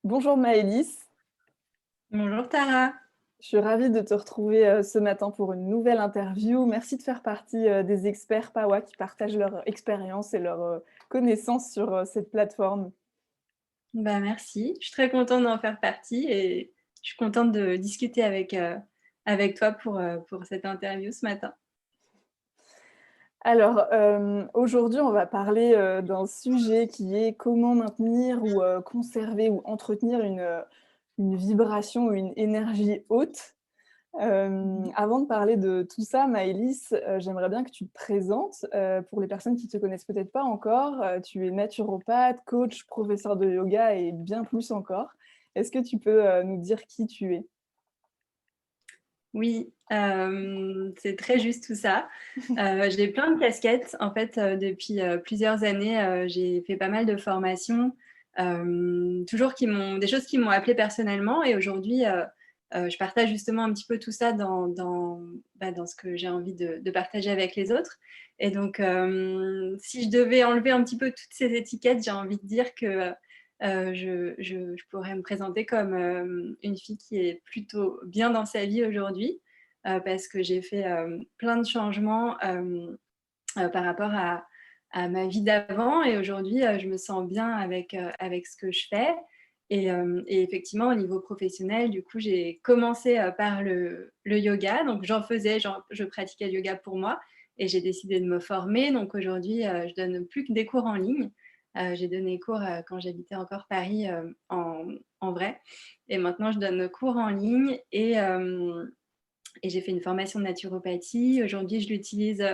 Bonjour Maëlys, Bonjour Tara. je suis ravie de te retrouver ce matin pour une nouvelle interview. Merci de faire partie des experts PAWA qui partagent leur expérience et leurs connaissances sur cette plateforme. Merci. Je suis très contente d'en faire partie et je suis contente de discuter avec toi pour cette interview ce matin. Alors, aujourd'hui, on va parler d'un sujet qui est comment maintenir ou conserver ou entretenir une vibration ou une énergie haute. Avant de parler de tout ça, Maëlys, j'aimerais bien que tu te présentes, pour les personnes qui ne te connaissent peut-être pas encore. Tu es naturopathe, coach, professeur de yoga et bien plus encore. Est-ce que tu peux, nous dire qui tu es? Oui, c'est très juste tout ça. J'ai plein de casquettes en fait, depuis, plusieurs années, j'ai fait pas mal de formations, toujours qui m'ont des choses qui m'ont appelée personnellement et aujourd'hui, je partage justement un petit peu tout ça dans ce que j'ai envie de partager avec les autres et donc si je devais enlever un petit peu toutes ces étiquettes, j'ai envie de dire que, je pourrais me présenter comme, une fille qui est plutôt bien dans sa vie aujourd'hui, parce que j'ai fait, plein de changements, par rapport à ma vie d'avant et aujourd'hui, je me sens bien avec ce que je fais et effectivement au niveau professionnel, du coup, j'ai commencé, par le yoga. Donc je pratiquais le yoga pour moi et j'ai décidé de me former. Donc aujourd'hui, je donne plus que des cours en ligne. J'ai donné cours, quand j'habitais encore Paris, en vrai et maintenant je donne cours en ligne et j'ai fait une formation de naturopathie. Aujourd'hui, je l'utilise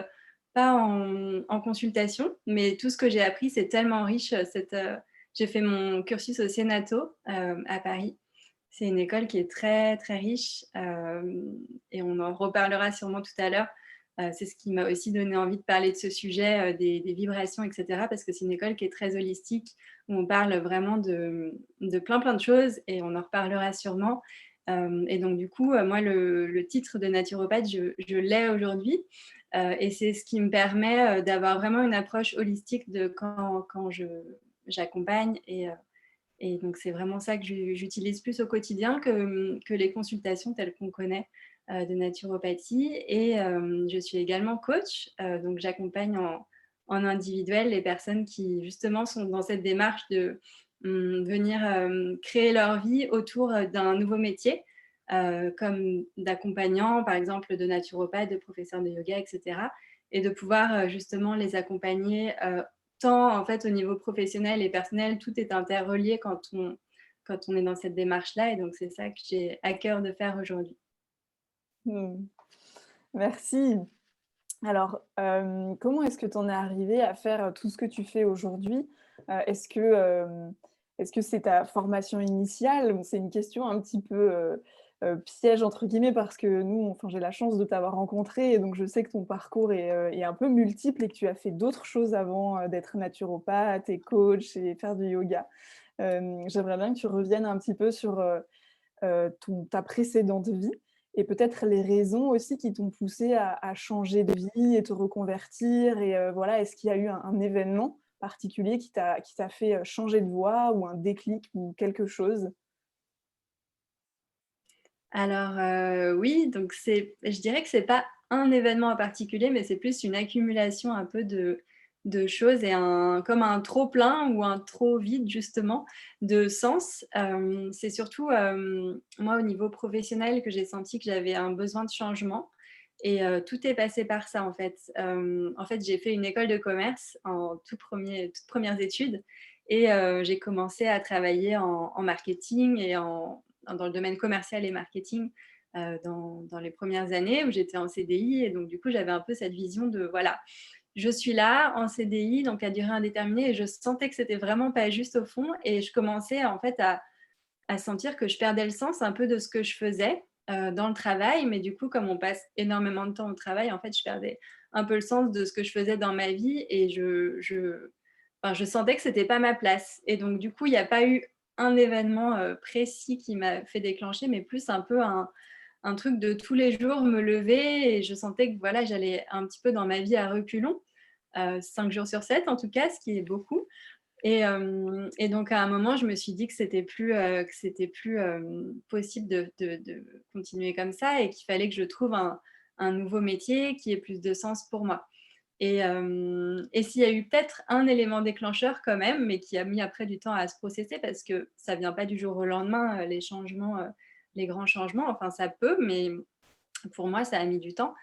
pas en consultation, mais tout ce que j'ai appris, c'est tellement riche. J'ai fait mon cursus au Sénato à Paris. C'est une école qui est très, très riche et on en reparlera sûrement tout à l'heure. C'est ce qui m'a aussi donné envie de parler de ce sujet des vibrations, etc. Parce que c'est une école qui est très holistique, où on parle vraiment de plein, plein de choses et on en reparlera sûrement. Et donc, du coup, moi, le titre de naturopathe, je l'ai aujourd'hui. Et c'est ce qui me permet d'avoir vraiment une approche holistique de quand j'accompagne. Et donc, c'est vraiment ça que j'utilise plus au quotidien que les consultations telles qu'on connaît de naturopathie. Et je suis également coach. Donc, j'accompagne en individuel les personnes qui, justement, sont dans cette démarche de venir créer leur vie autour d'un nouveau métier, comme d'accompagnant, par exemple, de naturopathe, de professeur de yoga, etc. Et de pouvoir justement les accompagner tant en fait au niveau professionnel et personnel, tout est interrelié quand on est dans cette démarche-là. Et donc, c'est ça que j'ai à cœur de faire aujourd'hui. Mmh. Merci. Alors, comment est-ce que tu en es arrivée à faire, tout ce que tu fais aujourd'hui? Est-ce que c'est ta formation initiale? Ou c'est une question un petit peu, «piège» entre guillemets parce que nous, enfin, j'ai la chance de t'avoir rencontré et donc je sais que ton parcours est un peu multiple et que tu as fait d'autres choses avant, d'être naturopathe et coach et faire du yoga. J'aimerais bien que tu reviennes un petit peu sur, ton ta précédente vie et peut-être les raisons aussi qui t'ont poussé à changer de vie et te reconvertir et voilà, est-ce qu'il y a eu un événement particulier qui t'a fait, changer de voie ou un déclic ou quelque chose? Alors oui, donc je dirais que c'est pas un événement en particulier, mais c'est plus une accumulation un peu de choses et comme un trop plein ou un trop vide justement de sens. C'est surtout moi au niveau professionnel que j'ai senti que j'avais un besoin de changement et tout est passé par ça en fait, j'ai fait une école de commerce en toutes premières études et j'ai commencé à travailler en marketing et dans le domaine commercial et marketing dans les premières années où j'étais en CDI. Et donc, du coup, j'avais un peu cette vision de, voilà, je suis là en CDI, donc à durée indéterminée, et je sentais que c'était vraiment pas juste au fond. Et je commençais en fait à sentir que je perdais le sens un peu de ce que je faisais dans le travail. Mais du coup, comme on passe énormément de temps au travail, en fait, je perdais un peu le sens de ce que je faisais dans ma vie et enfin, je sentais que c'était pas ma place. Et donc, du coup, il n'y a pas eu un événement précis qui m'a fait déclencher, mais plus un peu un truc de tous les jours me lever et je sentais que voilà, j'allais un petit peu dans ma vie à reculons, 5 jours sur 7 en tout cas, ce qui est beaucoup. Et donc à un moment, je me suis dit que c'était plus possible de continuer comme ça et qu'il fallait que je trouve un nouveau métier qui ait plus de sens pour moi. Et s'il y a eu peut-être un élément déclencheur quand même, mais qui a mis après du temps à se processer parce que ça vient pas du jour au lendemain, les changements, les grands changements. Enfin, ça peut, mais pour moi, ça a mis du temps.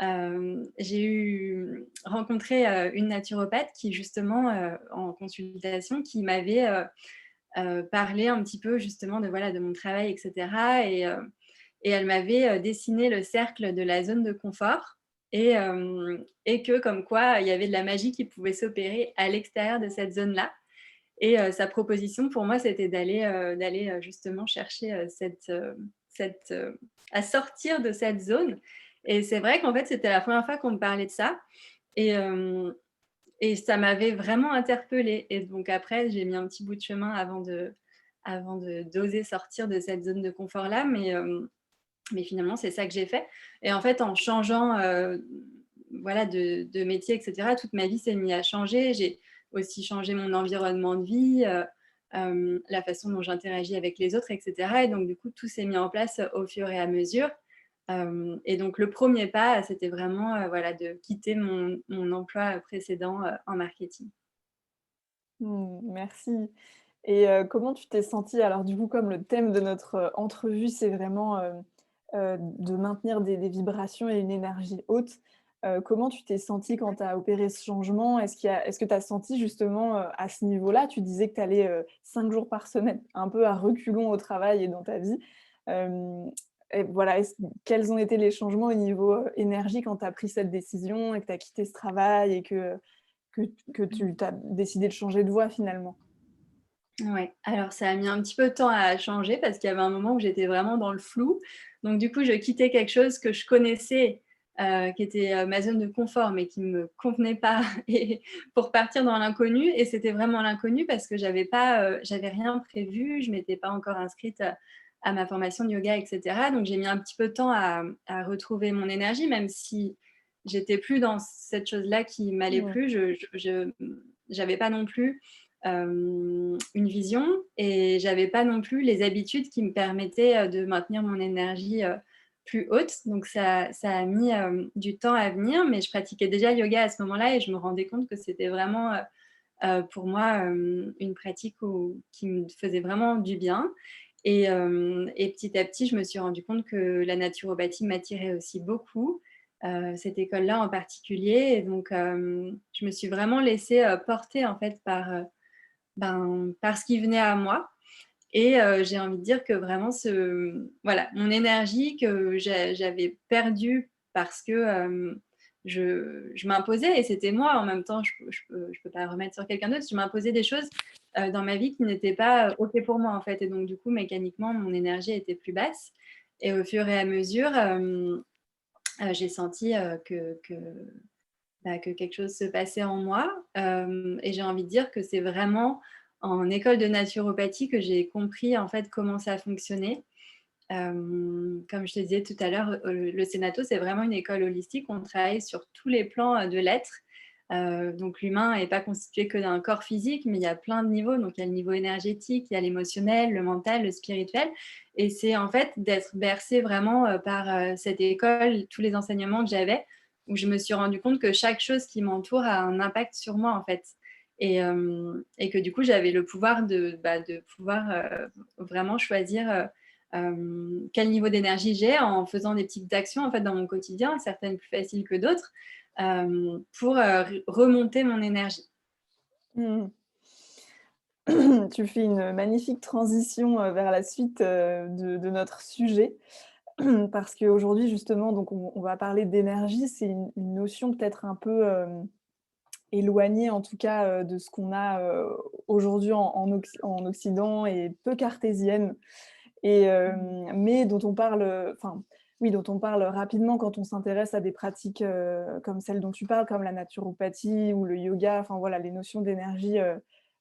J'ai rencontré une naturopathe qui justement, en consultation, qui m'avait parlé un petit peu justement de, voilà, de mon travail, et cetera. Et elle m'avait dessiné le cercle de la zone de confort et que comme quoi il y avait de la magie qui pouvait s'opérer à l'extérieur de cette zone-là. Et sa proposition pour moi, c'était d'aller justement chercher à sortir de cette zone. Et c'est vrai qu'en fait, c'était la première fois qu'on me parlait de ça. Et, hem et ça m'avait vraiment interpellée. Et donc après, j'ai mis un petit bout de chemin avant d'oser sortir de cette zone de confort-là, mais finalement, c'est ça que j'ai fait. Et en fait, en changeant, voilà, de métier, et cetera, toute ma vie s'est mise à changer. J'ai aussi changé mon environnement de vie, la façon dont j'interagis avec les autres, et cetera. Et donc du coup, tout s'est mis en place au fur et à mesure. Et donc le premier pas, c'était vraiment, voilà, de quitter mon emploi précédent, en marketing. Merci. Et comment tu t'es sentie alors du coup, comme le thème de notre, entrevue, c'est vraiment, de maintenir des vibrations et une énergie haute, comment tu t'es sentie quand tu as opéré ce changement? Est-ce que tu as senti justement, à ce niveau-là, tu disais que tu allais, 5 jours par semaine, un peu à reculons au travail et dans ta vie. Hem et voilà, quels ont été les changements au niveau, énergie quand tu as pris cette décision et que tu as quitté ce travail et que tu as décidé de changer de voie finalement? Ouais, alors ça a mis un petit peu de temps à changer parce qu'il y avait un moment où j'étais vraiment dans le flou. Donc du coup, je quittais quelque chose que je connaissais, qui était, ma zone de confort, mais qui me convenait pas et pour partir dans l'inconnu. Et c'était vraiment l'inconnu parce que j'avais rien prévu, je m'étais pas encore inscrite, à ma formation de yoga, et cetera. Donc j'ai mis un petit peu de temps à retrouver mon énergie, même si j'étais plus dans cette chose-là qui m'allait Mmh. plus. J'avais pas non plus une vision et j'avais pas non plus les habitudes qui me permettaient, de maintenir mon énergie, plus haute. Donc ça a mis, du temps à venir, mais je pratiquais déjà le yoga à ce moment-là et je me rendais compte que c'était vraiment, pour moi, une pratique qui me faisait vraiment du bien. Et petit à petit, je me suis rendu compte que la naturopathie m'attirait aussi beaucoup, cette école-là en particulier. Et donc je me suis vraiment laissée, porter en fait par ce qui venait à moi. Et j'ai envie de dire que vraiment voilà, mon énergie que j'avais perdue parce que, je m'imposais, et c'était moi en même temps, je peux pas le remettre sur quelqu'un d'autre. Je m'imposais des choses, dans ma vie qui n'étaient pas, OK pour moi, en fait. Et donc du coup, mécaniquement, mon énergie était plus basse. Et au fur et à mesure, j'ai senti, que quelque chose se passait en moi. Et j'ai envie de dire que c'est vraiment en école de naturopathie que j'ai compris en fait comment ça fonctionnait. Comme je te disais tout à l'heure, le Sénato, c'est vraiment une école holistique. On travaille sur tous les plans de l'être. Donc l'humain n'est pas constitué que d'un corps physique, mais il y a plein de niveaux. Donc il y a le niveau énergétique, il y a l'émotionnel, le mental, le spirituel. Et c'est en fait d'être bercé vraiment par cette école, tous les enseignements que j'avais, où je me suis rendu compte que chaque chose qui m'entoure a un impact sur moi en fait. Et que du coup, j'avais le pouvoir de pouvoir vraiment choisir quel niveau d'énergie j'ai en faisant des petites actions en fait dans mon quotidien, certaines plus faciles que d'autres, pour remonter mon énergie. Mmh. Tu fais une magnifique transition, vers la suite, de notre sujet. Parce qu'aujourd'hui justement, donc on va parler d'énergie. C'est une notion peut-être un peu, éloignée en tout cas, de ce qu'on a, aujourd'hui en Occident et peu cartésienne. Et Mmh. mais dont on parle, enfin, oui, dont on parle rapidement quand on s'intéresse à des pratiques, comme celles dont tu parles, comme la naturopathie ou le yoga. Enfin voilà, les notions d'énergie,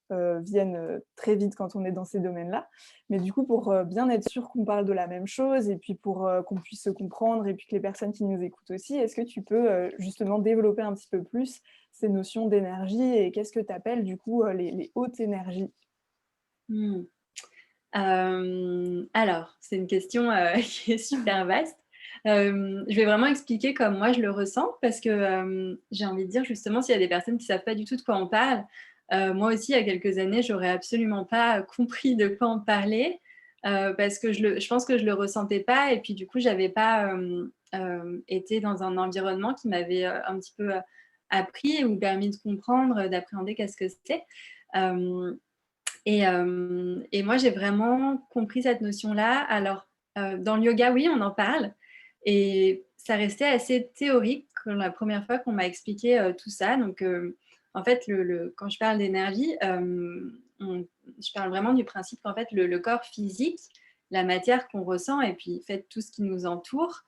viennent, très vite quand on est dans ces domaines-là. Mais du coup, pour, bien être sûr qu'on parle de la même chose et puis pour, qu'on puisse se comprendre et puis que les personnes qui nous écoutent aussi, est-ce que tu peux, justement développer un petit peu plus ces notions d'énergie et qu'est-ce que tu appelles du coup, les hautes énergies? Mmh. Alors, c'est une question, qui est super vaste. Je vais vraiment expliquer comme moi je le ressens parce que, j'ai envie de dire justement s'il y a des personnes qui savent pas du tout de quoi on parle, moi aussi il y a quelques années, j'aurais absolument pas compris de quoi on parlait, parce que je pense que je le ressentais pas et puis du coup j'avais pas, été dans un environnement qui m'avait, un petit peu, appris ou permis de comprendre, d'appréhender qu'est-ce que c'est. Hem et moi, j'ai vraiment compris cette notion-là. Alors, dans le yoga, oui, on en parle et ça restait assez théorique la première fois qu'on m'a expliqué, tout ça. Donc, en fait, quand je parle d'énergie, je parle vraiment du principe qu'en fait, le corps physique, la matière qu'on ressent et puis, en fait, tout ce qui nous entoure,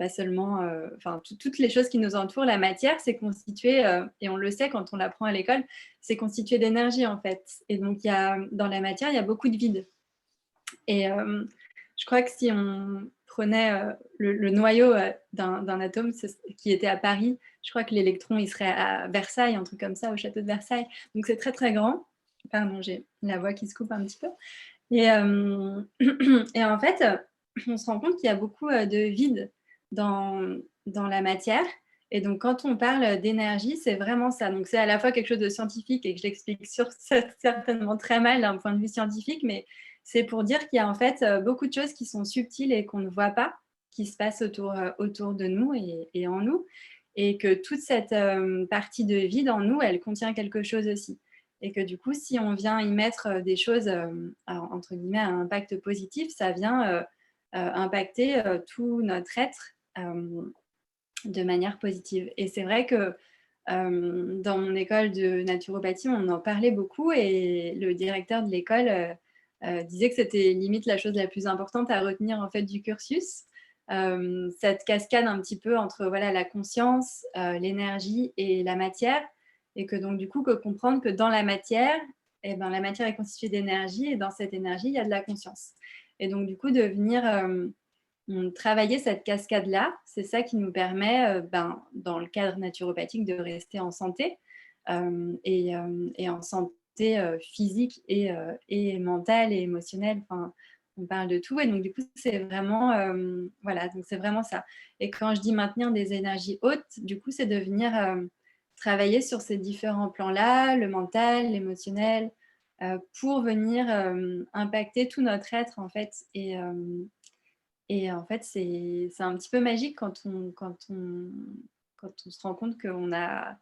pas seulement, enfin, toutes les choses qui nous entourent, la matière, c'est constitué, et on le sait quand on l'apprend à l'école, c'est constitué d'énergie en fait. Et donc, dans la matière, il y a beaucoup de vide. Et je crois que si on prenait le noyau d'un atome qui était à Paris, je crois que l'électron, il serait à Versailles, un truc comme ça, au château de Versailles. Donc, c'est très, très grand. Pardon, j'ai la voix qui se coupe un petit peu. Et, et en fait, on se rend compte qu'il y a beaucoup de vide dans la matière. Et donc, quand on parle d'énergie, c'est vraiment ça. Donc, c'est à la fois quelque chose de scientifique et que je l'explique certainement très mal d'un point de vue scientifique, mais c'est pour dire qu'il y a en fait beaucoup de choses qui sont subtiles et qu'on ne voit pas, qui se passent autour de nous et en nous. Et que toute cette partie de vide en nous, elle contient quelque chose aussi. Et que du coup, si on vient y mettre des choses, entre guillemets, à impact positif, ça vient impacter tout notre être de manière positive. Et c'est vrai que dans mon école de naturopathie, on en parlait beaucoup et le directeur de l'école disait que c'était limite la chose la plus importante à retenir en fait du cursus. Cette cascade un petit peu entre voilà, la conscience, l'énergie et la matière. Et que donc du coup, que comprendre que dans la matière, eh ben, la matière est constituée d'énergie et dans cette énergie, il y a de la conscience. Et donc du coup, de venir travailler cette cascade-là, c'est ça qui nous permet, dans le cadre naturopathique, de rester en santé et en santé physique et mentale et émotionnelle. Enfin, on parle de tout et donc du coup, c'est vraiment, voilà, donc c'est vraiment ça. Et quand je dis maintenir des énergies hautes, du coup, c'est de venir travailler sur ces différents plans-là, le mental, l'émotionnel, pour venir impacter tout notre être en fait et en fait, c'est un petit peu magique quand on se rend compte qu'on a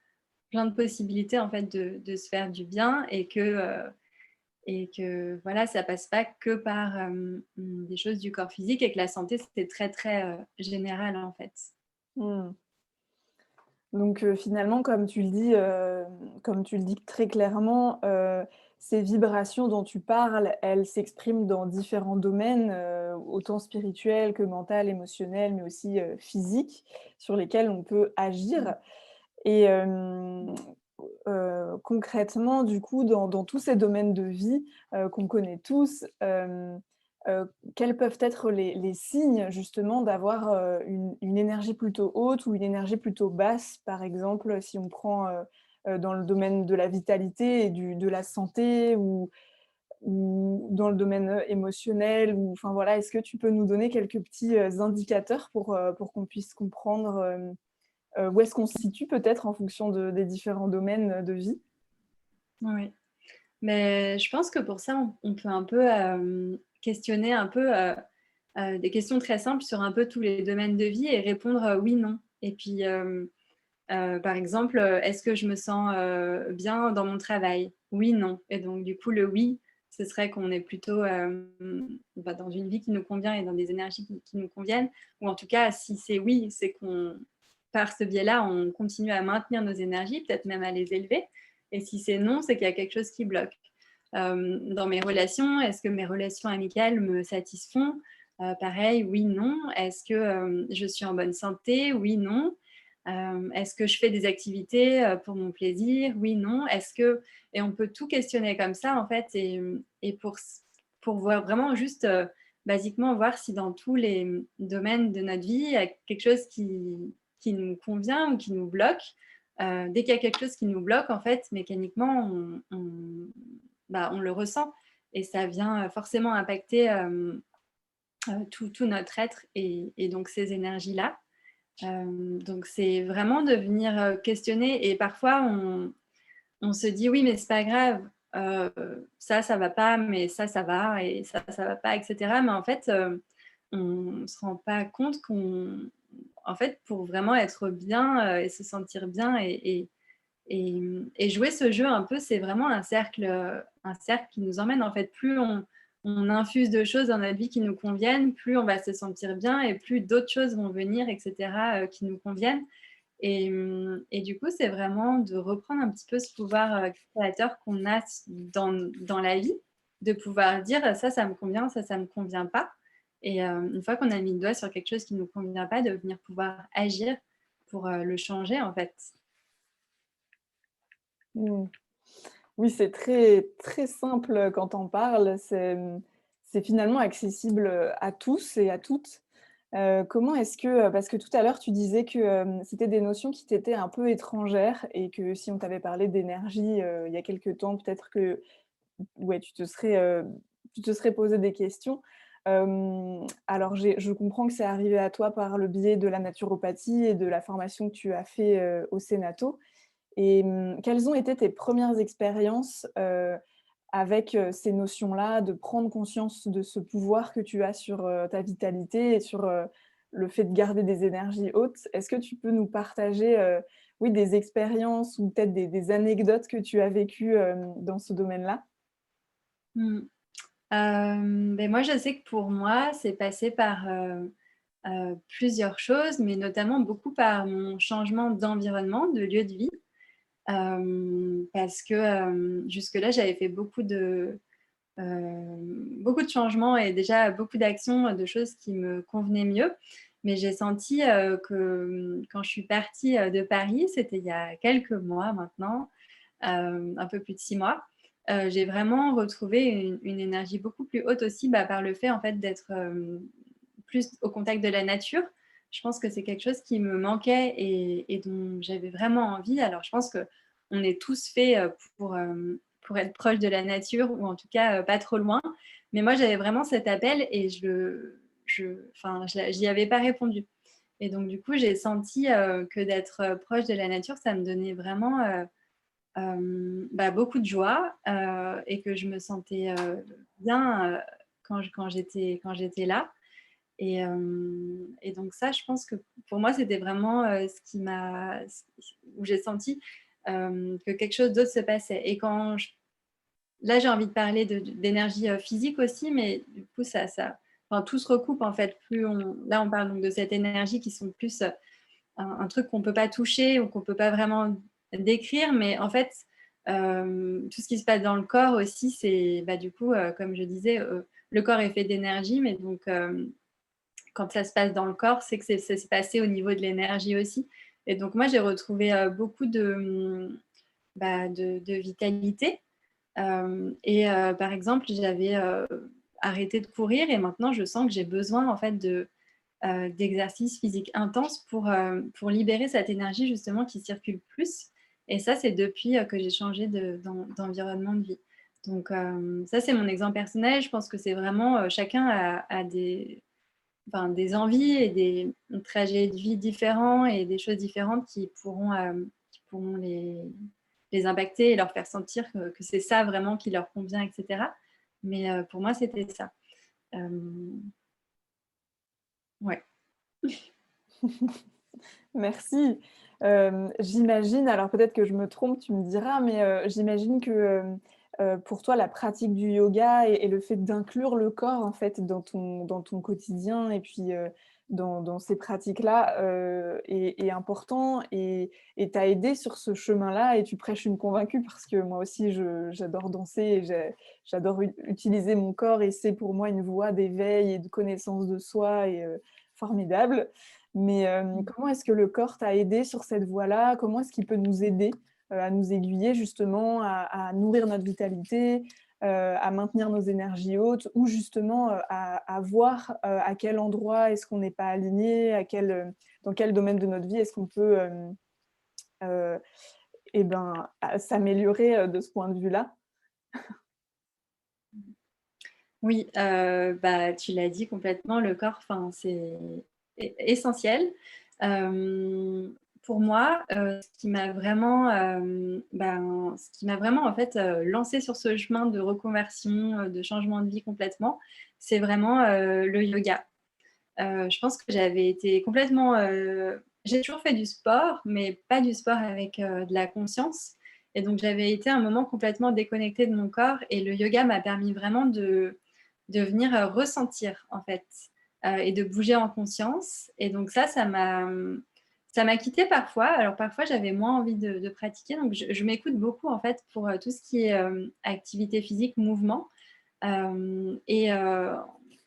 plein de possibilités en fait de se faire du bien et que voilà, ça passe pas que par des choses du corps physique et que la santé, c'est très, très général en fait. Mmh. Donc finalement, comme tu le dis très clairement, ces vibrations dont tu parles, elles s'expriment dans différents domaines, autant spirituels que mental, émotionnel, mais aussi, physiques, sur lesquels on peut agir et concrètement, du coup, dans tous ces domaines de vie, qu'on connaît tous, quels peuvent être les signes justement d'avoir, une énergie plutôt haute ou une énergie plutôt basse? Par exemple, si on prend, dans le domaine de la vitalité et de la santé ou dans le domaine, émotionnel ou enfin voilà, est-ce que tu peux nous donner quelques petits, indicateurs pour qu'on puisse comprendre, où est-ce qu'on se situe peut-être en fonction des différents domaines, de vie? Oui. Mais je pense que pour ça, on peut un peu questionner un peu des questions très simples sur un peu tous les domaines de vie et répondre oui, non. Et puis, par exemple, est-ce que je me sens bien dans mon travail? Oui, non. Et donc, du coup, le oui, ce serait qu'on est plutôt dans une vie qui nous convient et dans des énergies qui nous conviennent. Ou en tout cas, si c'est oui, c'est qu'on, par ce biais-là, on continue à maintenir nos énergies, peut-être même à les élever. Et si c'est non, c'est qu'il y a quelque chose qui bloque. Dans mes relations, est-ce que mes relations amicales me satisfont? Pareil, oui, non. Est-ce que je suis en bonne santé? Oui, non. Est-ce que je fais des activités pour mon plaisir? Oui, non. Et on peut tout questionner comme ça en fait et pour voir vraiment juste basiquement voir si dans tous les domaines de notre vie il y a quelque chose qui nous convient ou qui nous bloque. dès qu'il y a quelque chose qui nous bloque, en fait, mécaniquement, on le ressent et ça vient forcément impacter tout notre être et donc ces énergies-là. Donc c'est vraiment de venir questionner et parfois on se dit oui mais c'est pas grave, ça va pas, mais ça va et ça va pas, etc. Mais en fait, on se rend pas compte en fait, pour vraiment être bien et se sentir bien et jouer ce jeu un peu, c'est vraiment un cercle qui nous emmène en fait. Plus on infuse de choses dans notre vie qui nous conviennent, plus on va se sentir bien et plus d'autres choses vont venir, etc., qui nous conviennent. Et du coup, c'est vraiment de reprendre un petit peu ce pouvoir créateur qu'on a dans la vie, de pouvoir dire ça me convient, ça me convient pas. Et une fois qu'on a mis le doigt sur quelque chose qui nous convient pas, de venir pouvoir agir pour le changer en fait. Mmh. Oui, c'est très, très simple quand on parle. C'est finalement accessible, à tous et à toutes. Comment est-ce que, parce que tout à l'heure tu disais que, c'était des notions qui t'étaient un peu étrangères et que si on t'avait parlé d'énergie, il y a quelque temps, peut-être que, ouais, tu te serais posé des questions. Alors je comprends que c'est arrivé à toi par le biais de la naturopathie et de la formation que tu as fait, au Cénato. Et quelles ont été tes premières expériences, avec, ces notions-là, de prendre conscience de ce pouvoir que tu as sur, ta vitalité et sur, le fait de garder des énergies hautes? Est-ce que tu peux nous partager, oui, des expériences ou peut-être des anecdotes que tu as vécues, dans ce domaine-là? Mmh. Beh, moi, je sais que pour moi, c'est passé par, plusieurs choses, mais notamment beaucoup par mon changement d'environnement, de lieu de vie. Parce que, jusque-là, j'avais fait beaucoup de changements et déjà beaucoup d'actions, de choses qui me convenaient mieux. Mais j'ai senti, que, quand je suis partie, de Paris, c'était il y a quelques mois maintenant, un peu plus de 6 mois, j'ai vraiment retrouvé une énergie beaucoup plus haute aussi, bah, par le fait, en fait, d'être, plus au contact de la nature. Je pense que c'est quelque chose qui me manquait et dont j'avais vraiment envie. Alors je pense qu'on est tous faits, pour être proche de la nature ou en tout cas, pas trop loin. Mais moi, j'avais vraiment cet appel et j'y avais pas répondu. Et donc du coup, j'ai senti, que d'être, proche de la nature, ça me donnait vraiment, beaucoup de joie, et que je me sentais, bien, quand j'étais là. Et donc ça, je pense que pour moi, c'était vraiment, ce qui m'a où j'ai senti, que quelque chose d'autre se passait. Et quand je là, j'ai envie de parler d'énergie, physique aussi, mais du coup, enfin, tout se recoupe en fait. Là, on parle donc de cette énergie qui sont plus, un truc qu'on ne peut pas toucher ou qu'on ne peut pas vraiment décrire, mais en fait, tout ce qui se passe dans le corps aussi, c'est, du coup, comme je disais, le corps est fait d'énergie, mais donc quand ça se passe dans le corps, c'est que ça s'est passé au niveau de l'énergie aussi. Et donc moi, j'ai retrouvé, beaucoup de vitalité. Et par exemple, j'avais, arrêté de courir et maintenant je sens que j'ai besoin en fait d'exercices physiques intenses pour libérer cette énergie justement qui circule plus. Et ça, c'est depuis, que j'ai changé d'environnement de vie. Donc ça, c'est mon exemple personnel. Je pense que c'est vraiment, chacun a des envies et des trajets de vie différents et des choses différentes qui pourront les impacter et leur faire sentir que c'est ça vraiment qui leur convient, etc. Mais pour moi, c'était ça. Ouais. Merci. J'imagine, alors peut-être que je me trompe, tu me diras, mais j'imagine que, pour toi, la pratique du yoga et le fait d'inclure le corps, en fait, dans ton quotidien et puis, dans ces pratiques-là, est important et t'a aidé sur ce chemin-là et tu prêches une convaincue parce que moi aussi j'adore danser et j'adore utiliser mon corps et c'est pour moi une voie d'éveil et de connaissance de soi et formidable. Mais comment est-ce que le corps t'a aidé sur cette voie-là? Comment est-ce qu'il peut nous aider, à nous aiguiller justement, à nourrir notre vitalité, à maintenir nos énergies hautes ou justement, à voir, à quel endroit est-ce qu'on n'est pas aligné, dans quel domaine de notre vie est-ce qu'on peut, et ben, à s'améliorer, de ce point de vue-là? Oui, bah, tu l'as dit complètement, le corps, enfin, c'est essentiel. Pour moi, ce qui m'a vraiment, en fait, lancée sur ce chemin de reconversion, de changement de vie complètement, c'est vraiment, le yoga. Je pense que j'avais été complètement, j'ai toujours fait du sport, mais pas du sport avec, de la conscience et donc j'avais été un moment complètement déconnectée de mon corps et le yoga m'a permis vraiment de venir, ressentir en fait, et de bouger en conscience et donc ça m'a quittée parfois. Alors parfois j'avais moins envie de pratiquer donc je m'écoute beaucoup en fait pour, tout ce qui est, activité physique, mouvement.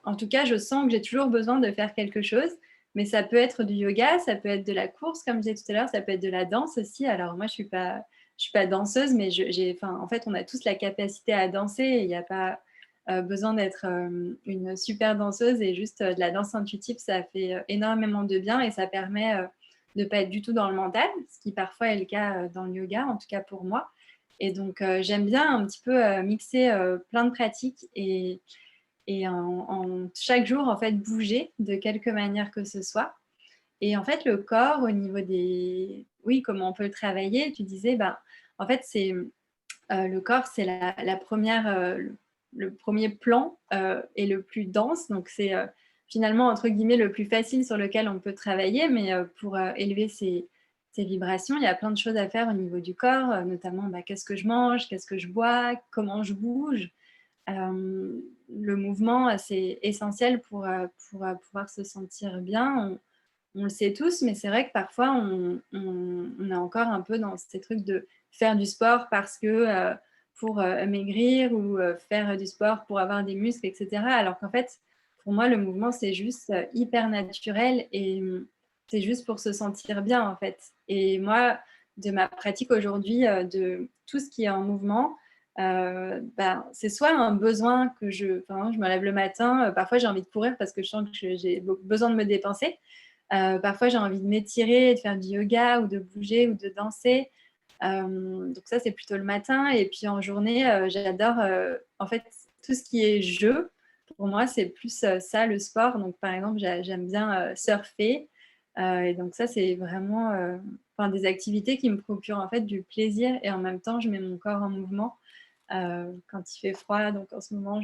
En tout cas, je sens que j'ai toujours besoin de faire quelque chose, mais ça peut être du yoga, ça peut être de la course, comme je disais tout à l'heure, ça peut être de la danse aussi. Alors moi, je suis pas danseuse, mais enfin, en fait, on a tous la capacité à danser et il n'y a pas besoin d'être une super danseuse et juste de la danse intuitive, ça fait énormément de bien et ça permet de ne pas être du tout dans le mental, ce qui parfois est le cas dans le yoga, en tout cas pour moi. Et donc, j'aime bien un petit peu mixer plein de pratiques et chaque jour, en fait, bouger de quelque manière que ce soit. Et en fait, le corps, au niveau des... Oui, comment on peut le travailler, tu disais, bah, en fait, le corps, c'est la première, le premier plan et le plus dense. Donc, c'est finalement, entre guillemets, le plus facile sur lequel on peut travailler. Mais pour élever ses vibrations, il y a plein de choses à faire au niveau du corps, notamment bah, qu'est-ce que je mange, qu'est-ce que je bois, comment je bouge. Le mouvement, c'est essentiel pour pouvoir se sentir bien. On le sait tous, mais c'est vrai que parfois, on est encore un peu dans ces trucs de faire du sport parce que pour maigrir ou faire du sport pour avoir des muscles, etc. Alors qu'en fait, pour moi, le mouvement, c'est juste hyper naturel et c'est juste pour se sentir bien, en fait. Et moi, de ma pratique aujourd'hui, de tout ce qui est en mouvement, ben, c'est soit un besoin enfin, je me lève le matin, parfois j'ai envie de courir parce que je sens que j'ai besoin de me dépenser. Parfois, j'ai envie de m'étirer, de faire du yoga ou de bouger ou de danser. Donc ça, c'est plutôt le matin. Et puis en journée, j'adore, en fait, tout ce qui est jeu. Pour moi, c'est plus ça, le sport. Donc, par exemple, j'aime bien surfer. Et donc ça, c'est vraiment enfin, des activités qui me procurent en fait du plaisir. Et en même temps, je mets mon corps en mouvement. Quand il fait froid, donc en ce moment,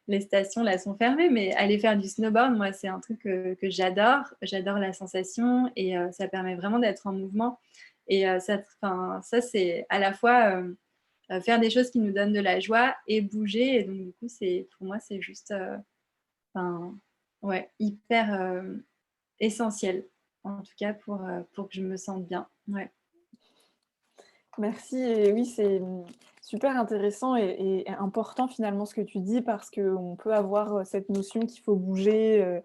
les stations là sont fermées, mais aller faire du snowboard, moi, c'est un truc que j'adore. J'adore la sensation et ça permet vraiment d'être en mouvement. Et ça c'est à la fois faire des choses qui nous donnent de la joie et bouger. Et donc, du coup, pour moi, c'est juste enfin, ouais, hyper essentiel, en tout cas pour que je me sente bien. Ouais. Merci et oui, c'est, super intéressant et important finalement ce que tu dis parce qu'on peut avoir, cette notion qu'il faut bouger,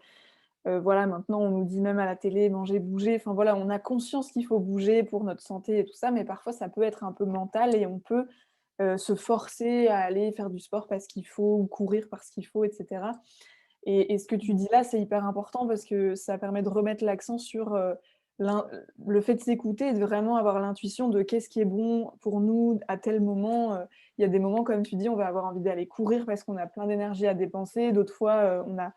voilà, maintenant on nous dit même à la télé: «Manger, bouger», enfin voilà, on a conscience qu'il faut bouger pour notre santé et tout ça, mais parfois ça peut être un peu mental et on peut, se forcer à aller faire du sport parce qu'il faut ou courir parce qu'il faut et cetera et ce que tu dis là, c'est hyper important parce que ça permet de remettre l'accent sur, l'in le fait de s'écouter et de vraiment avoir l'intuition de qu'est-ce qui est bon pour nous à tel moment, il y a des moments, comme tu dis, on va avoir envie d'aller courir parce qu'on a plein d'énergie à dépenser. D'autres fois, on a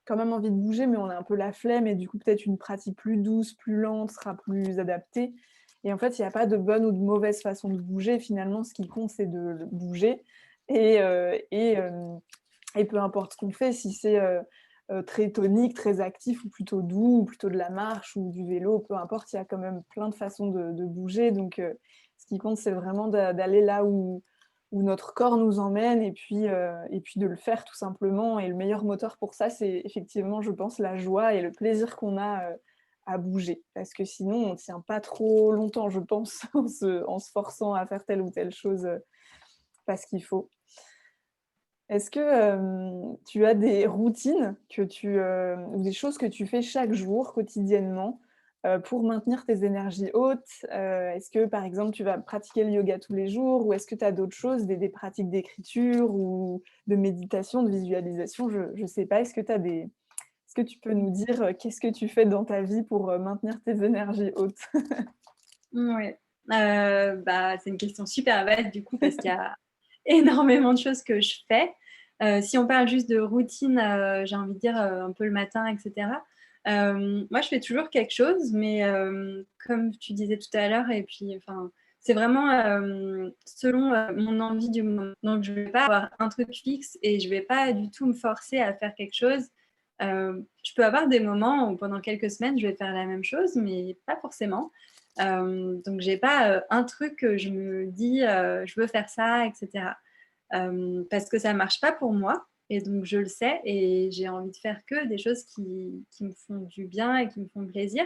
quand même envie de bouger, mais on a un peu la flemme et du coup, peut-être une pratique plus douce, plus lente sera plus adaptée et en fait, il y a pas de bonne ou de mauvaise façon de bouger. Finalement, ce qui compte, c'est de bouger et peu importe ce qu'on fait, si c'est, très tonique, très actif ou plutôt doux ou plutôt de la marche ou du vélo, peu importe, il y a quand même plein de façons de bouger donc ce qui compte, c'est vraiment d'aller là où notre corps nous emmène et puis de le faire tout simplement et le meilleur moteur pour ça, c'est effectivement, je pense, la joie et le plaisir qu'on a, à bouger. Parce que sinon, on tient pas trop longtemps, je pense, en se forçant à faire telle ou telle chose, parce qu'il faut. Est-ce que, tu as des routines ou des choses que tu fais chaque jour, quotidiennement, pour maintenir tes énergies hautes? Est-ce que, par exemple, tu vas pratiquer le yoga tous les jours ou est-ce que tu as d'autres choses, des pratiques d'écriture ou de méditation, de visualisation? Je sais pas. Est-ce que tu peux nous dire, qu'est-ce que tu fais dans ta vie pour, maintenir tes énergies hautes? Ouais. C'est une question super vaste du coup parce qu'il y a énormément de choses que je fais. Si on parle juste de routine, j'ai envie de dire, un peu le matin et cetera. Moi, je fais toujours quelque chose, mais comme tu disais tout à l'heure et puis enfin, c'est vraiment, selon, mon envie du moment. Donc je vais pas avoir un truc fixe et je vais pas du tout me forcer à faire quelque chose. Je peux avoir des moments où pendant quelques semaines, je vais faire la même chose, mais pas forcément. Donc j'ai pas, un truc que je me dis, «Je veux faire ça» et cetera. Parce que ça marche pas pour moi et donc je le sais et j'ai envie de faire que des choses qui me font du bien et qui me font plaisir.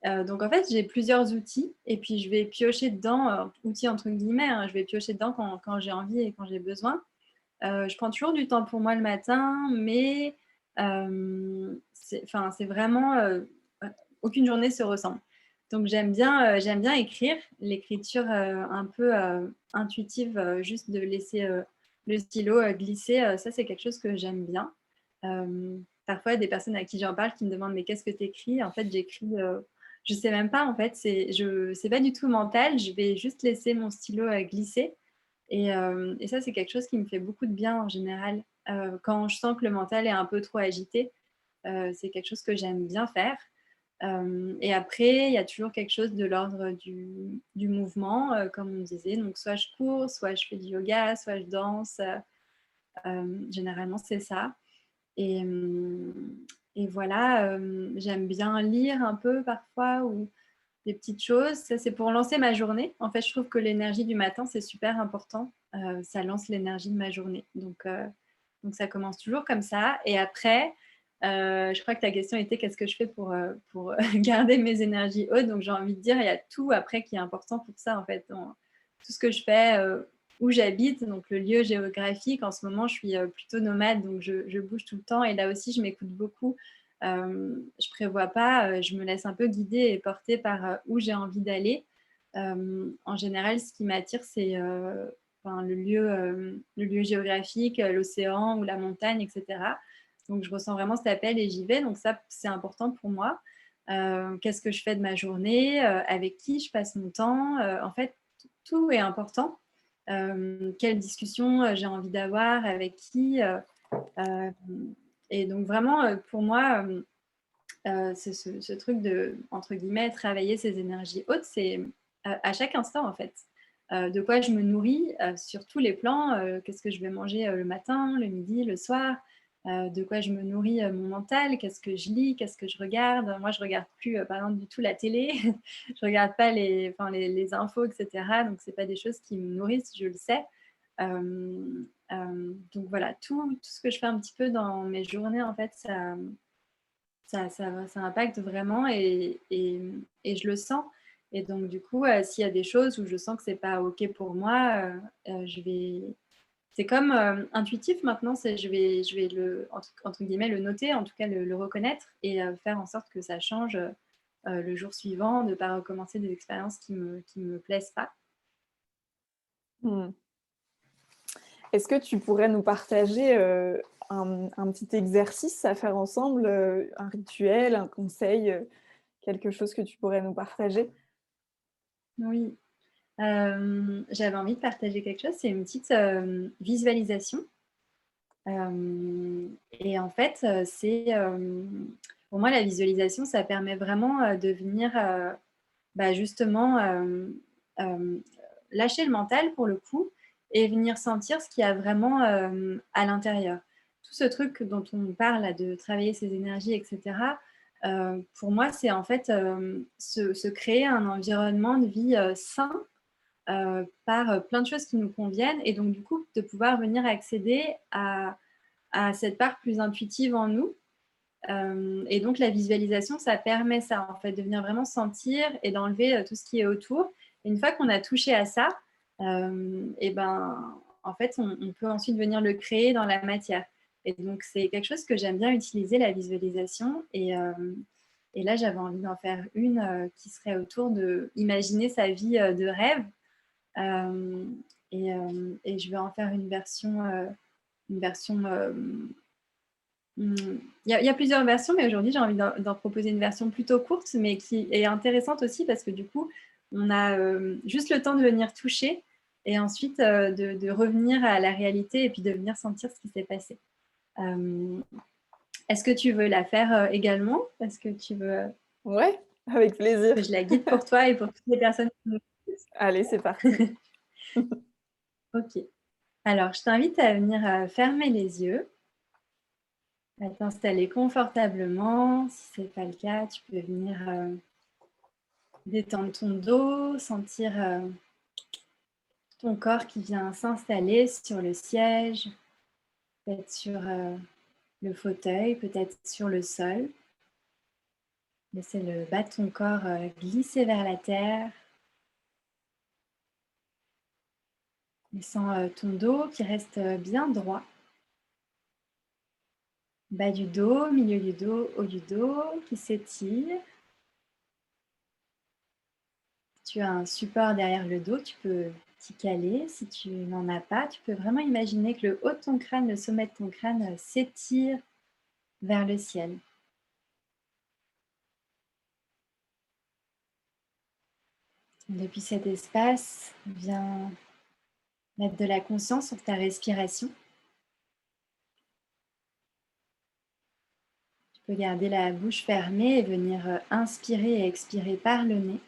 Donc en fait, j'ai plusieurs outils et puis je vais piocher dedans, «outils» entre guillemets, hein, je vais piocher dedans quand j'ai envie et quand j'ai besoin. Je prends toujours du temps pour moi le matin, mais c'est vraiment, aucune journée se ressemble. Donc j'aime bien écrire. L'écriture, un peu, intuitive, juste de laisser, le stylo, glisser, ça c'est quelque chose que j'aime bien. Parfois des personnes à qui j'en parle qui me demandent: «Mais qu'est-ce que tu écris?» En fait, j'écris, je sais même pas en fait, c'est pas du tout mental, je vais juste laisser mon stylo, glisser et ça, c'est quelque chose qui me fait beaucoup de bien en général. Quand je sens que le mental est un peu trop agité, c'est quelque chose que j'aime bien faire. Et après, il y a toujours quelque chose de l'ordre du mouvement, comme on disait. Donc soit je cours, soit je fais du yoga, soit je danse, généralement c'est ça. Et et voilà, j'aime bien lire un peu parfois ou des petites choses. Ça, c'est pour lancer ma journée. En fait, je trouve que l'énergie du matin, c'est super important. Ça lance l'énergie de ma journée. Donc ça commence toujours comme ça et après, je crois que ta question était: «Qu'est-ce que je fais pour garder mes énergies hautes?» Donc j'ai envie de dire, il y a tout après qui est important pour ça, en fait, dans tout ce que je fais, où j'habite, donc le lieu géographique. En ce moment, je suis, plutôt nomade, donc je bouge tout le temps et là aussi, je m'écoute beaucoup. Je prévois pas, je me laisse un peu guider et porter par, où j'ai envie d'aller. En général, ce qui m'attire, c'est, enfin le lieu géographique, l'océan ou la montagne et cetera. Donc je ressens vraiment cet appel et j'y vais, donc ça, c'est important pour moi. Qu'est-ce que je fais de ma journée? Avec qui je passe mon temps? En fait, tout est important. Quelle discussion, j'ai envie d'avoir? Avec qui? Hem et donc vraiment, pour moi, c'est ce truc de, entre guillemets, «travailler ses énergies hautes», c'est, à chaque instant, en fait. De quoi je me nourris, sur tous les plans, qu'est-ce que je vais manger, le matin, le midi, le soir, de quoi je me nourris, mon mental, qu'est-ce que je lis, qu'est-ce que je regarde. Moi, je regarde plus, par exemple, du tout la télé. Je regarde pas les infos et cetera, donc c'est pas des choses qui me nourrissent, je le sais. Donc voilà, tout ce que je fais un petit peu dans mes journées, en fait, ça impacte vraiment et je le sens et donc du coup, s'il y a des choses où je sens que c'est pas OK pour moi, je vais c'est comme, intuitif maintenant, je vais le entre guillemets «le noter», en tout cas le reconnaître et faire en sorte que ça change, le jour suivant, de pas recommencer des expériences qui me plaisent pas. Mmh. Est-ce que tu pourrais nous partager, un petit exercice à faire ensemble, un rituel, un conseil, quelque chose que tu pourrais nous partager? Oui, j'avais envie de partager quelque chose, c'est une petite, visualisation. Et en fait, pour moi, la visualisation, ça permet vraiment, de venir, justement, lâcher le mental pour le coup et venir sentir ce qu'il y a vraiment, à l'intérieur. Tout ce truc dont on parle là, de travailler ses énergies et cetera, pour moi, c'est en fait, se créer un environnement de vie, sain, par, plein de choses qui nous conviennent et donc du coup, de pouvoir venir accéder à cette part plus intuitive en nous. Et donc la visualisation, ça permet ça, en fait, de venir vraiment sentir et d'enlever, tout ce qui est autour. Et une fois qu'on a touché à ça, et ben, en fait, on peut ensuite venir le créer dans la matière. Et donc c'est quelque chose que j'aime bien utiliser, la visualisation et là, j'avais envie d'en faire une, qui serait autour de imaginer sa vie, de rêve. Hem et je vais en faire une version, il y a plusieurs versions, mais aujourd'hui, j'ai envie d'en proposer une version plutôt courte, mais qui est intéressante aussi parce que du coup, on a juste le temps de venir toucher et ensuite de revenir à la réalité et puis de venir sentir ce qui s'est passé. Est-ce que tu veux la faire également? Est-ce que tu veux Ouais, avec que plaisir. je la guide pour toi et pour toutes les personnes qui nous Allez, c'est parti. écoutent? Ok. Alors, je t'invite à venir fermer les yeux, à t'installer confortablement. Si ce n'est pas le cas, tu peux venir détendre ton dos, sentir ton corps qui vient s'installer sur le siège, peut-être sur le fauteuil, peut-être sur le sol. Laissez le bas de ton corps glisser vers la terre. Et sens ton dos qui reste bien droit. Bas du dos, milieu du dos, haut du dos qui s'étire. Si tu as un support derrière le dos, tu peux t'y caler. Si tu n'en as pas, tu peux vraiment imaginer que le haut de ton crâne, le sommet de ton crâne s'étire vers le ciel. Depuis cet espace, viens mettre de la conscience sur ta respiration. Tu peux garder la bouche fermée et venir inspirer et expirer par le nez.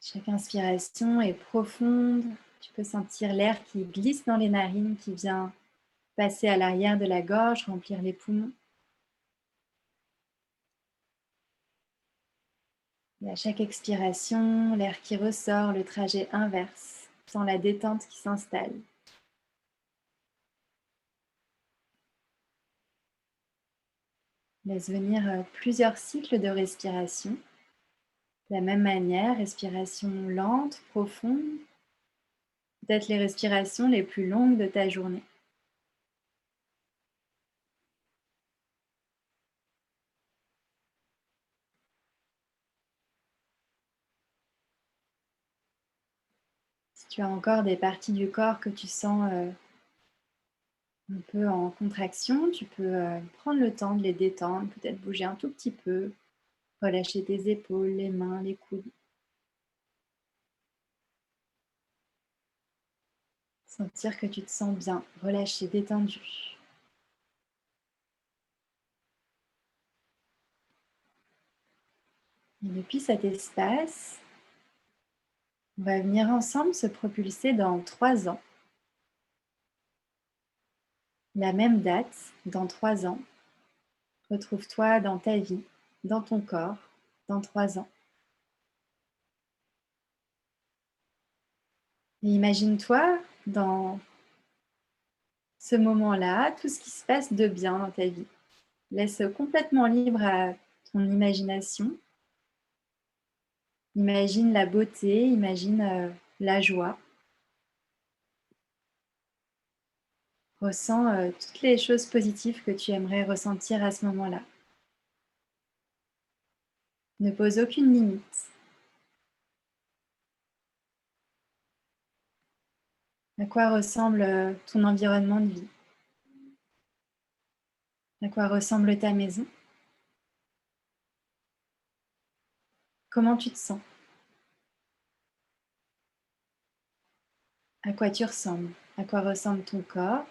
Chaque inspiration est profonde. Tu peux sentir l'air qui glisse dans les narines, qui vient passer à l'arrière de la gorge, remplir les poumons. Et à chaque expiration, l'air qui ressort, le trajet inverse, sans la détente qui s'installe. Laisse venir plusieurs cycles de respiration. De la même manière, respiration lente, profonde, peut-être les respirations les plus longues de ta journée. Si tu as encore des parties du corps que tu sens un peu en contraction, tu peux prendre le temps de les détendre, peut-être bouger un tout petit peu, relâcher tes épaules, les mains, les coudes. Sentir que tu te sens bien, relâché, détendu. Et depuis cet espace, on va venir ensemble se propulser dans 3 ans. La même date, dans 3 ans. Retrouve-toi dans ta vie, dans ton corps, dans 3 ans. Et imagine-toi dans ce moment-là, tout ce qui se passe de bien dans ta vie. Laisse complètement libre à ton imagination. Imagine la beauté, imagine la joie. Ressens toutes les choses positives que tu aimerais ressentir à ce moment-là. Ne pose aucune limite. À quoi ressemble ton environnement de vie? À quoi ressemble ta maison? Comment tu te sens? À quoi tu ressembles? À quoi ressemble ton corps,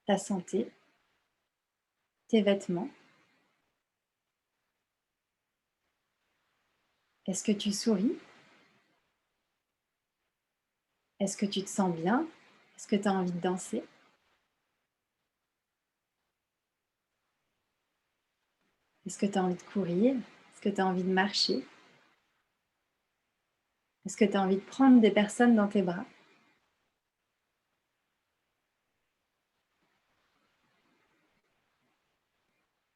ta santé, tes vêtements? Est-ce que tu souris? Est-ce que tu te sens bien? Est-ce que tu as envie de danser? Est-ce que tu as envie de courir? Est-ce que tu as envie de marcher? Est-ce que tu as envie de prendre des personnes dans tes bras?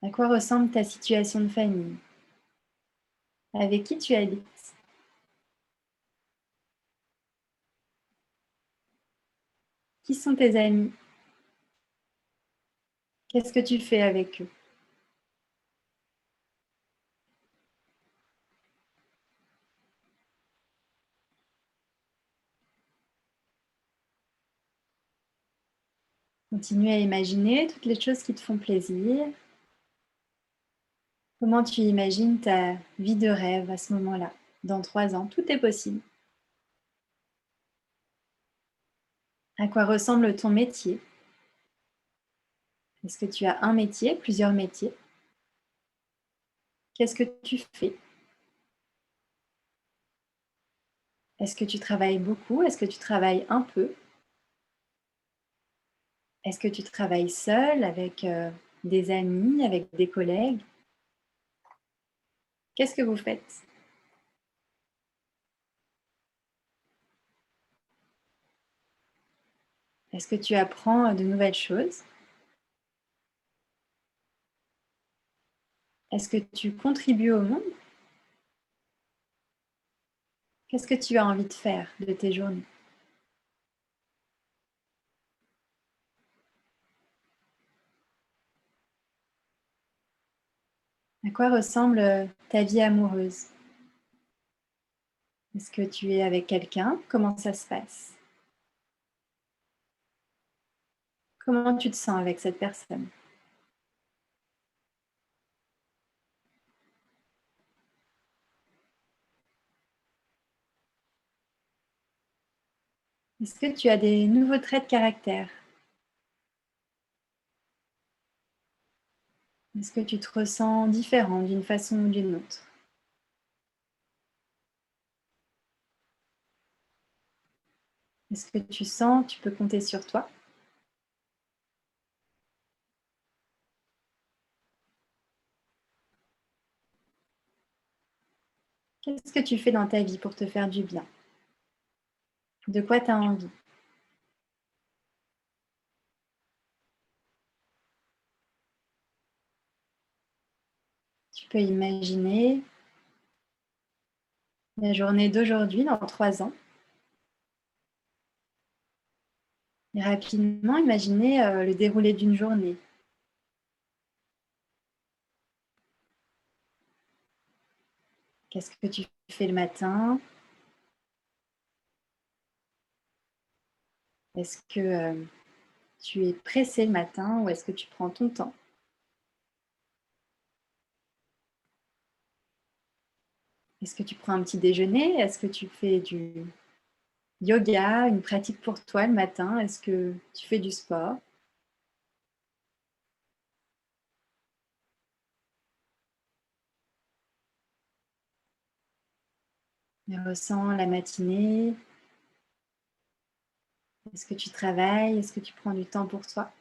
À quoi ressemble ta situation de famille? Avec qui tu habites? Qui sont tes amis? Qu'est-ce que tu fais avec eux? Continue à imaginer toutes les choses qui te font plaisir. Comment tu imagines ta vie de rêve à ce moment-là? Dans 3 ans, tout est possible. À quoi ressemble ton métier? Est-ce que tu as un métier, plusieurs métiers? Qu'est-ce que tu fais? Est-ce que tu travailles beaucoup? Est-ce que tu travailles un peu? Est-ce que tu travailles seul, avec, des amis, avec des collègues? Qu'est-ce que vous faites? Est-ce que tu apprends, de nouvelles choses? Est-ce que tu contribues au monde? Qu'est-ce que tu as envie de faire de tes journées? À quoi ressemble, ta vie amoureuse? Est-ce que tu es avec quelqu'un? Comment ça se passe? Comment tu te sens avec cette personne? Est-ce que tu as des nouveaux traits de caractère? Est-ce que tu te ressens différent d'une façon ou d'une autre? Est-ce que tu sens tu peux compter sur toi? Qu'est-ce que tu fais dans ta vie pour te faire du bien? De quoi tu as envie? Tu peux imaginer la journée d'aujourd'hui dans 3 ans et rapidement imaginer, le déroulé d'une journée. Qu'est-ce que tu fais le matin? Est-ce que, tu es pressé le matin ou est-ce que tu prends ton temps? Est-ce que tu prends un petit déjeuner? Est-ce que tu fais du yoga, une pratique pour toi le matin? Est-ce que tu fais du sport? Et ressens la matinée. Est-ce que tu travailles? Est-ce que tu prends du temps pour toi?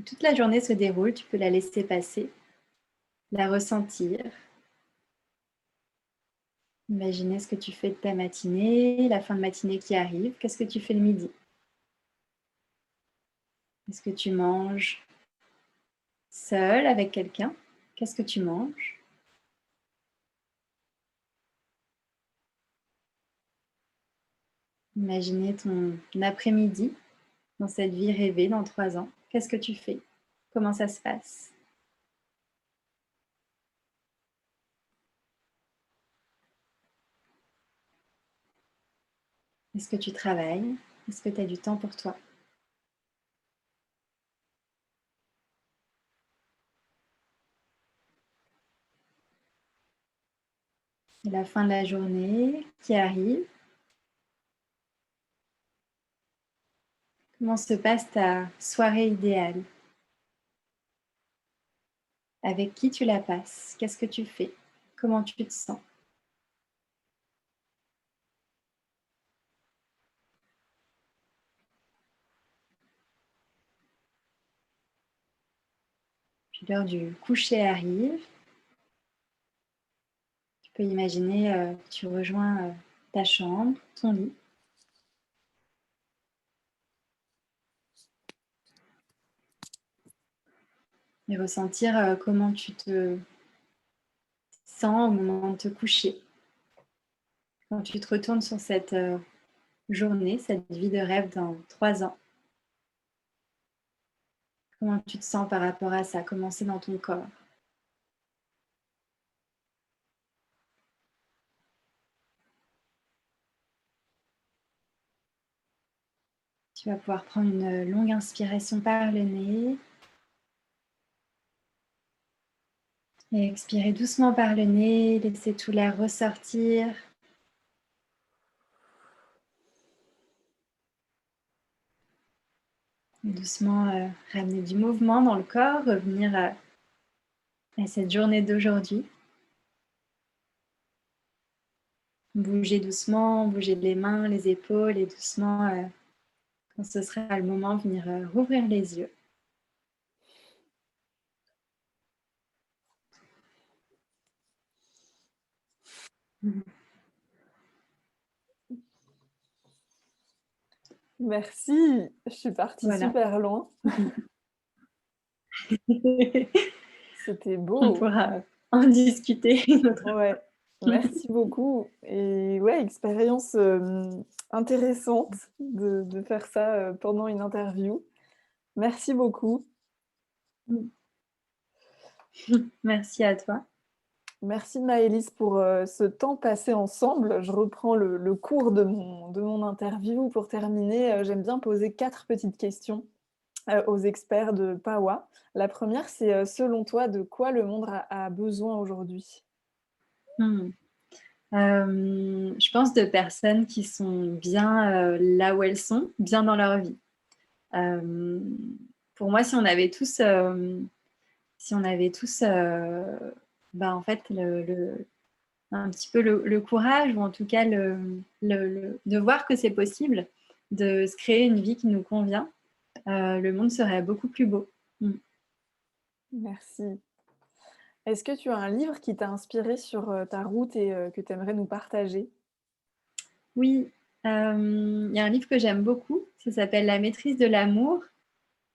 Toute la journée se déroule, tu peux la laisser passer, la ressentir. Imaginez ce que tu fais de ta matinée, la fin de matinée qui arrive. Qu'est-ce que tu fais le midi? Est-ce que tu manges seul, avec quelqu'un? Qu'est-ce que tu manges? Imaginez ton après-midi dans cette vie rêvée dans 3 ans. Qu'est-ce que tu fais? Comment ça se passe? Est-ce que tu travailles? Est-ce que tu as du temps pour toi? Et la fin de la journée qui arrive. Comment se passe ta soirée idéale? Avec qui tu la passes? Qu'est-ce que tu fais? Comment tu te sens? Puis l'heure du coucher arrive. Tu peux imaginer, que tu rejoins, ta chambre, ton lit et ressentir, comment tu te sens au moment de te coucher. Quand tu te retournes sur cette, journée, cette vie de rêve dans 3 ans, comment tu te sens par rapport à ça? Comment c'est dans ton corps? Tu vas pouvoir prendre une longue inspiration par le nez Et expirez doucement par le nez, laissez tout l'air ressortir. Et doucement, ramener du mouvement dans le corps, revenir à cette journée d'aujourd'hui. Bouger doucement, bouger les mains, les épaules et doucement, quand ce sera le moment, venir rouvrir les yeux. Merci, je suis partie Voilà. super loin. C'était On beau. pourra en discuter une autre Ouais, merci beaucoup et ouais, expérience, intéressante de faire ça, pendant une interview. Merci beaucoup. fois. Merci à toi. Merci Maëlys pour, ce temps passé ensemble. Je reprends le cours de mon interview pour terminer, j'aime bien poser 4 petites questions, aux experts de PAWA. La première, c'est, selon toi, de quoi le monde a besoin aujourd'hui? Mmh. Je pense de personnes qui sont bien, là où elles sont, bien dans leur vie. Hem, pour moi, si on avait tous, en fait, un petit peu le courage ou en tout cas de voir que c'est possible de se créer une vie qui nous convient, le monde serait beaucoup plus beau. Mmh. Merci. Est-ce que tu as un livre qui t'a inspiré sur, ta route et que tu aimerais nous partager? Oui, il y a un livre que j'aime beaucoup, ça s'appelle La maîtrise de l'amour,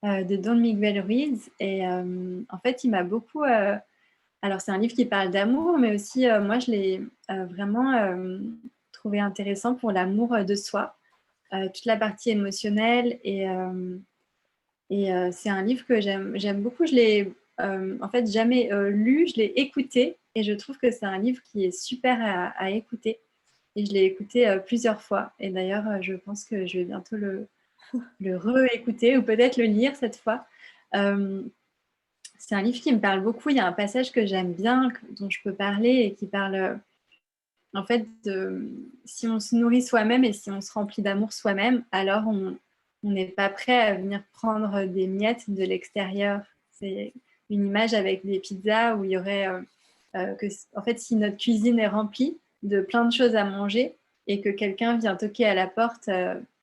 de Don Miguel Ruiz et en fait, il m'a beaucoup, alors c'est un livre qui parle d'amour, mais aussi, moi je l'ai, vraiment, trouvé intéressant pour l'amour, de soi, toute la partie émotionnelle et c'est un livre que j'aime beaucoup. Je l'ai, en fait jamais, lu, je l'ai écouté et je trouve que c'est un livre qui est super à écouter et je l'ai écouté, plusieurs fois et d'ailleurs, je pense que je vais bientôt le réécouter ou peut-être le lire cette fois. Hem, c'est un livre qui me parle beaucoup. Il y a un passage que j'aime bien, dont je peux parler et qui parle, en fait, si on se nourrit soi-même et si on se remplit d'amour soi-même, alors on n'est pas prêt à venir prendre des miettes de l'extérieur. C'est une image avec des pizzas où il y aurait, en fait, si notre cuisine est remplie de plein de choses à manger et que quelqu'un vient toquer à la porte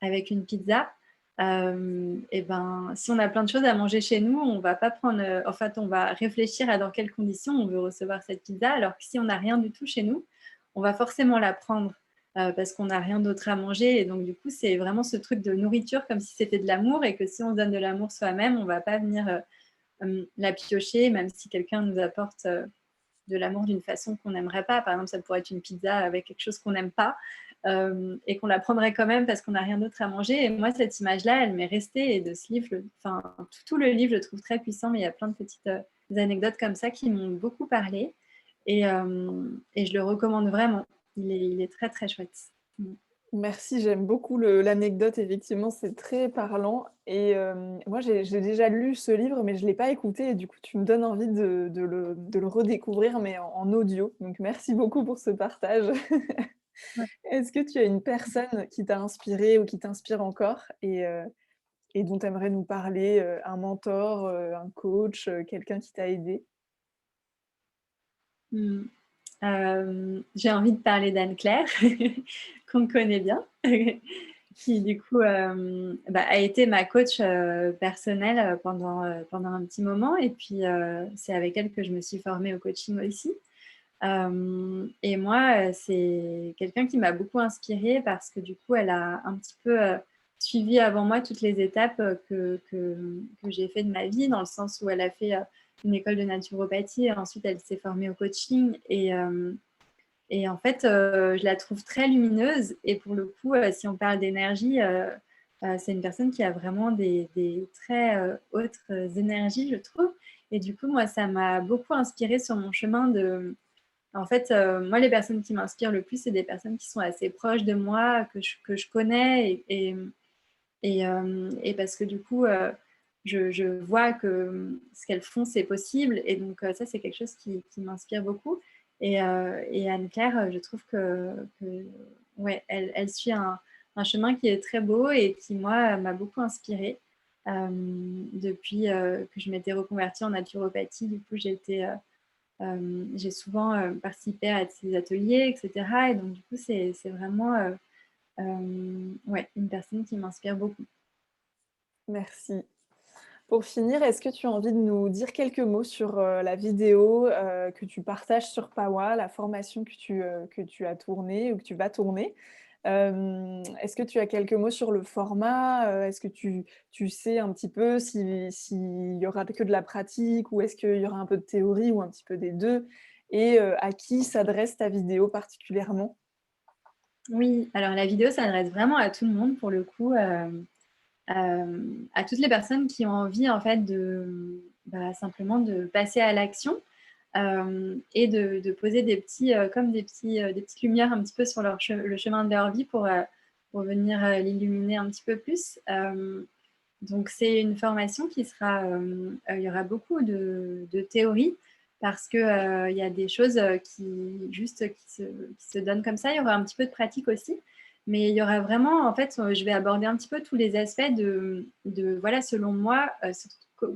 avec une pizza, et ben, si on a plein de choses à manger chez nous, on va pas prendre, en fait, on va réfléchir à dans quelles conditions on veut recevoir cette pizza, alors que si on n'a rien du tout chez nous, on va forcément la prendre parce qu'on n'a rien d'autre à manger. Et donc, du coup, c'est vraiment ce truc de nourriture comme si c'était de l'amour et que si on se donne de l'amour soi-même, on ne va pas venir la piocher, même si quelqu'un nous apporte de l'amour d'une façon qu'on n'aimerait pas. Par exemple, ça pourrait être une pizza avec quelque chose qu'on n'aime pas et qu'on la prendrait quand même parce qu'on n'a rien d'autre à manger. Et moi, cette image-là, elle m'est restée. Et de ce livre, enfin, tout le livre, je le trouve très puissant, mais il y a plein de petites anecdotes comme ça qui m'ont beaucoup parlé. Et je le recommande vraiment. Il est très, très chouette. Mm. Merci, j'aime beaucoup l'anecdote, effectivement, c'est très parlant et moi j'ai déjà lu ce livre, mais je ne l'ai pas écouté et du coup, tu me donnes envie de le redécouvrir, mais en audio, donc merci beaucoup pour ce partage. Ouais. Est-ce que tu as une personne qui t'a inspiré ou qui t'inspire encore et dont tu aimerais nous parler, un mentor, un coach, quelqu'un qui t'a aidé? Mm. J'ai envie de parler d'Anne-Claire, qu'on connaît bien, qui du coup a été ma coach personnelle pendant un petit moment. Et puis, c'est avec elle que je me suis formée au coaching aussi. Et moi, c'est quelqu'un qui m'a beaucoup inspirée parce que du coup, elle a un petit peu suivi avant moi toutes les étapes que j'ai fait de ma vie, dans le sens où elle a fait une école de naturopathie et ensuite elle s'est formée au coaching. Et en fait, je la trouve très lumineuse. Et pour le coup, si on parle d'énergie, c'est une personne qui a vraiment des très hautes énergies, je trouve. Et du coup, moi, ça m'a beaucoup inspirée sur mon chemin en fait, moi, les personnes qui m'inspirent le plus, c'est des personnes qui sont assez proches de moi, que je connais et parce que du coup, je vois que ce qu'elles font, c'est possible. Et donc, ça, c'est quelque chose qui m'inspire beaucoup. Et Anne-Claire, je trouve que ouais, elle suit un chemin qui est très beau et qui, moi, m'a beaucoup inspirée. Depuis que je m'étais reconvertie en naturopathie, du coup, j'ai souvent participé à ces ateliers, etc. Et donc, du coup, c'est vraiment ouais, une personne qui m'inspire beaucoup. Merci. Pour finir, est-ce que tu as envie de nous dire quelques mots sur, la vidéo, que tu partages sur Pawa, la formation que tu as tournée ou que tu vas tourner? Est-ce que tu as quelques mots sur le format? Est-ce que tu sais un petit peu s'il y aura que de la pratique ou est-ce qu'il y aura un peu de théorie ou un petit peu des 2? Et à qui s'adresse ta vidéo particulièrement? Oui, alors la vidéo s'adresse vraiment à tout le monde pour le coup, à toutes les personnes qui ont envie en fait bah, simplement de passer à l'action, et de poser des petits, comme des petites lumières un petit peu sur le chemin de leur vie pour venir, l'illuminer un petit peu plus. Donc c'est une formation qui sera, il y aura beaucoup de théorie parce que, il y a des choses, qui se donnent comme ça. Il y aura un petit peu de pratique aussi, mais il y aura vraiment en fait, je vais aborder un petit peu tous les aspects de voilà, selon moi,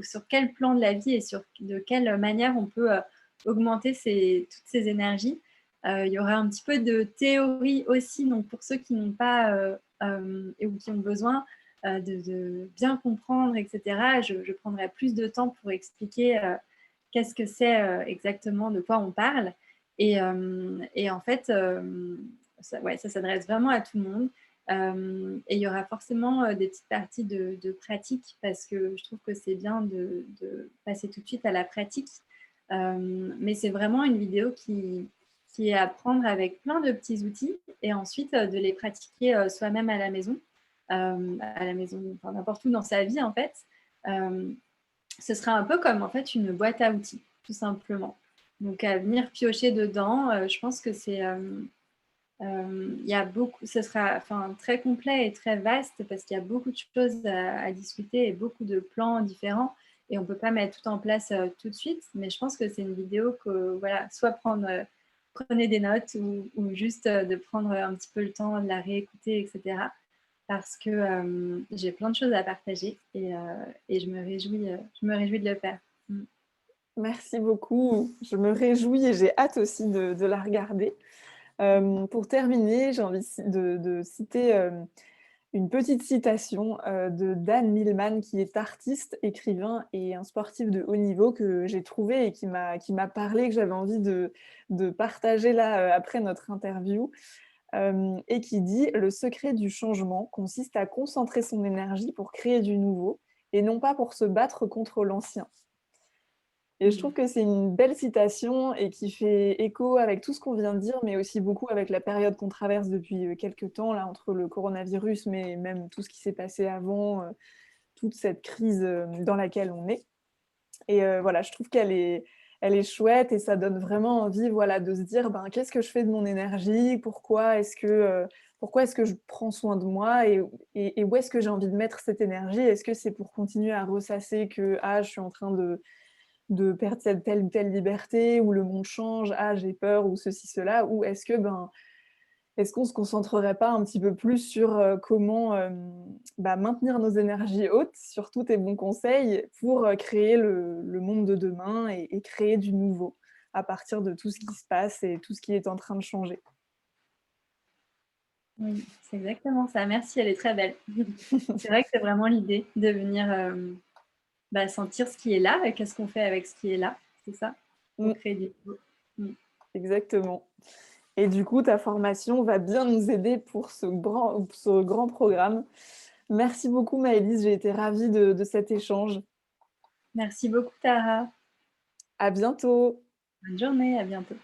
sur quel plan de la vie et de quelle manière on peut, augmenter toutes ces énergies. Il y aura un petit peu de théorie aussi, donc pour ceux qui n'ont pas, ou qui ont besoin de bien comprendre, etc. Je prendrai plus de temps pour expliquer qu'est-ce que c'est exactement, de quoi on parle. Et en fait, ça, ouais, ça s'adresse vraiment à tout le monde. Et il y aura forcément des petites parties de pratique parce que je trouve que c'est bien de passer tout de suite à la pratique. Mais c'est vraiment une vidéo qui est à prendre avec plein de petits outils et ensuite de les pratiquer soi-même à la maison, enfin, n'importe où dans sa vie en fait. Euh, Ce sera un peu comme en fait une boîte à outils, tout simplement. Donc à venir piocher dedans, je pense que il y a beaucoup, ce sera enfin, très complet et très vaste parce qu'il y a beaucoup de choses à discuter et beaucoup de plans différents et on ne peut pas mettre tout en place tout de suite. Mais je pense que c'est une vidéo que, voilà, soit prenez des notes ou juste de prendre un petit peu le temps de la réécouter, etc. Parce que j'ai plein de choses à partager et je me réjouis de le faire. Mm. Merci beaucoup, je me réjouis et j'ai hâte aussi de la regarder. Pour terminer, j'ai envie de citer, une petite citation, de Dan Millman qui est artiste, écrivain et un sportif de haut niveau que j'ai trouvé et qui m'a parlé, que j'avais envie de partager là, après notre interview, et qui dit: «Le secret du changement consiste à concentrer son énergie pour créer du nouveau et non pas pour se battre contre l'ancien». Et je trouve Mm. que c'est une belle citation et qui fait écho avec tout ce qu'on vient de dire, mais aussi beaucoup avec la période qu'on traverse depuis quelques temps, là, entre le coronavirus, mais même tout ce qui s'est passé avant, toute cette crise dans laquelle on est. Et voilà, je trouve elle est chouette et ça donne vraiment envie, voilà, de se dire, ben, qu'est-ce que je fais de mon énergie? Pourquoi est-ce que je prends soin de moi et où est-ce que j'ai envie de mettre cette énergie? Est-ce que c'est pour continuer à ressasser que ah, je suis en train de perdre cette telle ou telle liberté, ou le monde change, ah j'ai peur, ou ceci, cela, ou est-ce que ben, est-ce qu'on se concentrerait pas un petit peu plus sur comment bah, maintenir nos énergies hautes, sur tous tes bons conseils, pour créer le monde de demain et créer du nouveau à partir de tout ce qui se passe et tout ce qui est en train de changer. Oui, c'est exactement ça. Merci, elle est très belle. C'est vrai que c'est vraiment l'idée de venir bah, sentir ce qui est là et qu'est-ce qu'on fait avec ce qui est là, c'est ça, pour Mm, créer du nouveau. Mm. exactement. Et du coup, ta formation va bien nous aider pour ce grand programme. Merci beaucoup Maëlys, j'ai été ravie de cet échange. Merci beaucoup, Tara. À bientôt. Bonne journée, à bientôt.